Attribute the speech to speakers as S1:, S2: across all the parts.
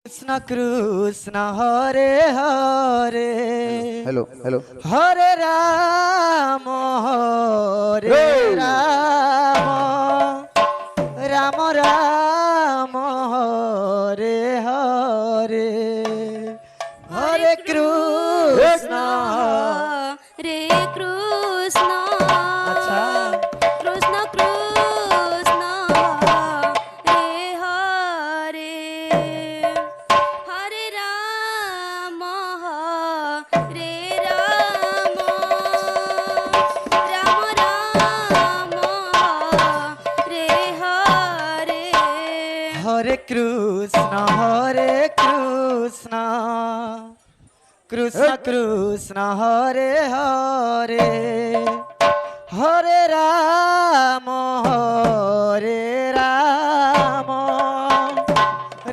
S1: Krishna Krishna Hare Hare
S2: Hello.
S1: Hare Rama Hare
S2: Hey!
S1: Rama Rama Rama Hare Hare Hare Krishna
S3: Hare Krishna
S1: अच्छा
S3: Krishna Krishna Hare Hare Hare Rama Hare Rama Rama Rama Hare Hare
S1: Hare Krishna Krishna Krishna Hare Hare Hare Rama Hare Rama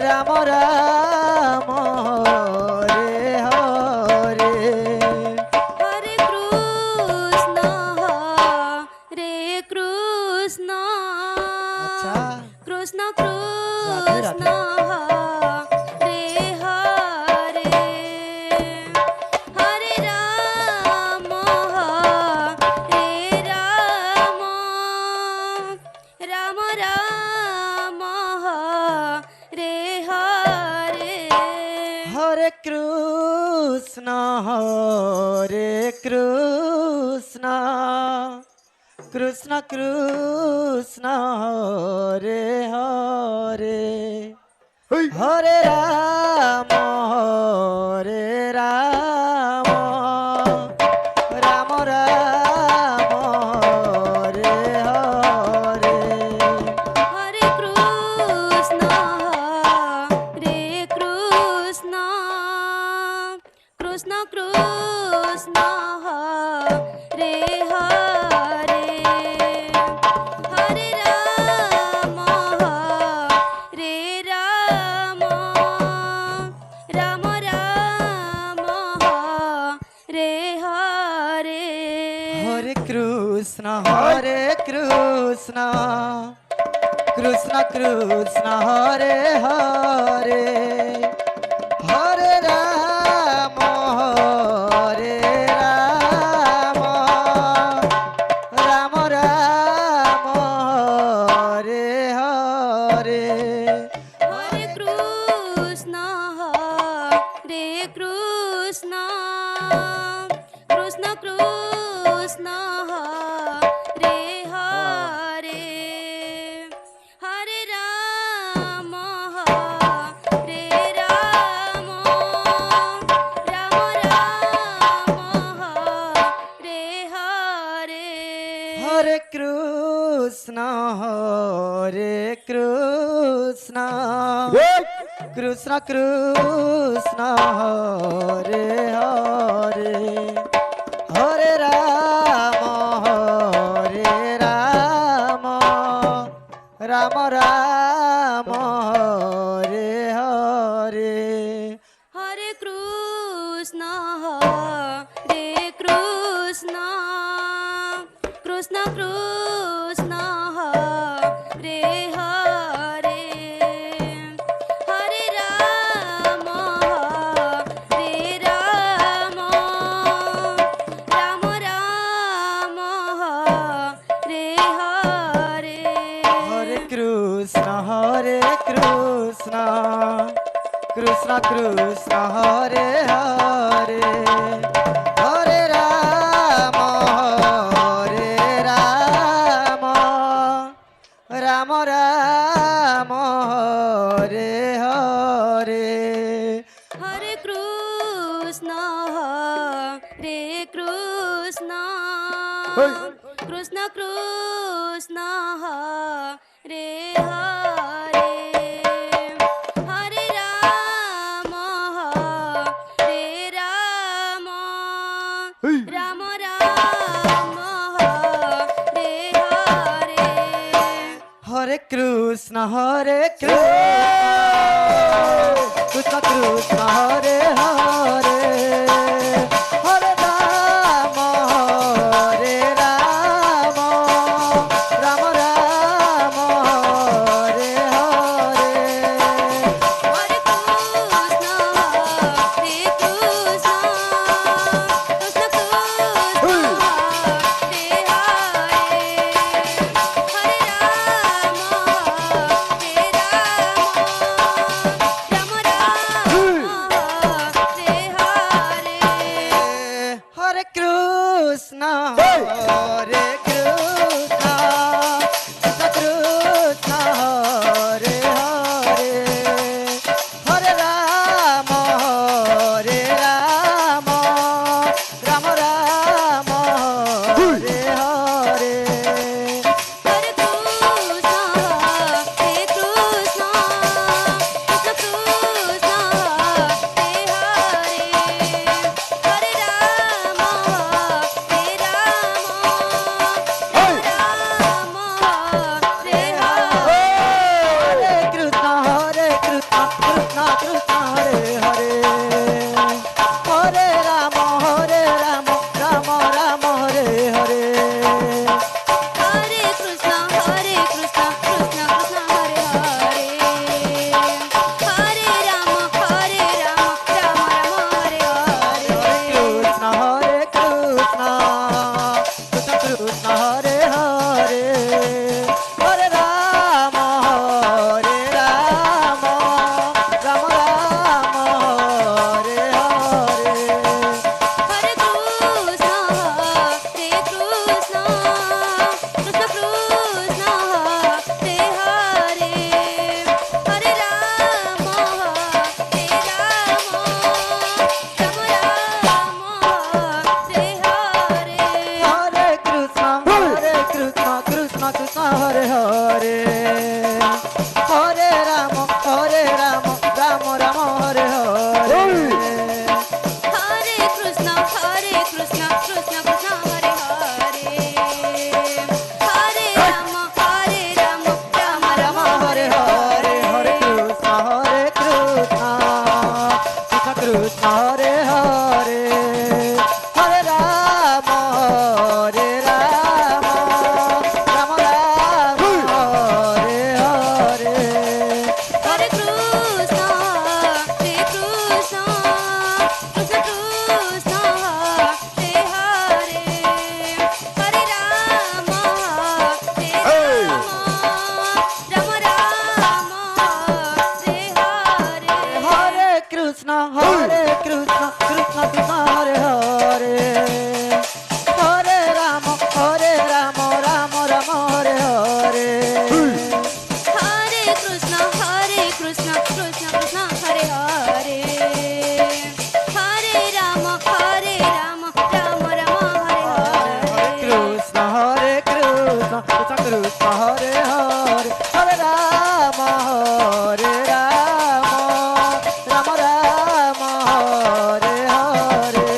S1: Rama Rama Hare Hare
S3: Hare Krishna Hare Krishna
S1: अच्छा
S3: Krishna
S1: Radhe
S3: Krishna
S1: Radhe
S3: Hare Hare Hare Rama Hare Rama Rama Rama Hare Hare
S1: Hare Krishna Krishna Krishna Hare Hare
S2: Hey!
S1: Hare Rama Hare Rama Rama Rama Hare Hare
S3: Hare Krishna Hare Krishna Krishna Krishna Hare Hare Hare Rama Hare Rama Rama Rama Hare Hare
S1: Hare Krishna Krishna Krishna Hare Hare Hare Rama Hare Rama Rama Rama Hare Hare
S3: Hare Krishna Hare Krishna Krishna Krishna Hare Hare Hare Rama Hare Rama Rama Rama Hare Hare
S1: Hare Krishna
S2: Hey!
S1: Krishna Krishna Hare Hare Hare Rama Hare Rama Rama Rama Hare Hare
S3: Hare Krishna Hare Krishna Krishna Krishna Hare Hare Hare Rama Hare Rama Rama Rama Hare Hare
S1: Hare Krishna Krishna Krishna Hare Hare Hare Rama Hare Rama Rama Rama Hare Hare
S3: Hare Krishna Hare Krishna
S2: Hey!
S3: Krishna Krishna Hare Hare Hare Rama Hare Rama
S2: Hey!
S3: Rama Rama Hare Hare
S1: Hare Krishna Krishna Krishna Hare Hare Hare Rama Hare Rama Rama Rama Hare Hare Krishna Hare Hare Hare Ram Ram Ram Hare Hare
S3: Hare Krishna, Hare Krishna, Krishna Krishna, Hare Hare, Hare Rama, Hare Rama, Rama Rama, Hare Hare.
S1: हरे Krishna Krishna Krishna Hare Hare Hare Ram Ram Ram Hare Hare
S3: Hare Krishna, Krishna Krishna, Hare Hare, Hare Rama, Rama Rama, Hare Hare.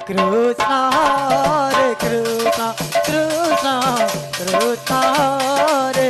S1: Krishna Krishna Krishna Krishna Hare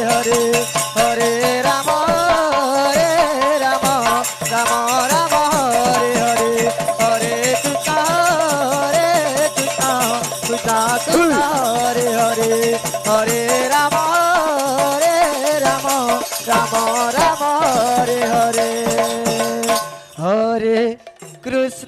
S1: Hare Hare Ram Ram Ram Ram Hare Hare
S3: Hare Krishna, Krishna Krishna, Hare Hare, Hare Rama,
S1: Ram Hare Hare Hare Krishna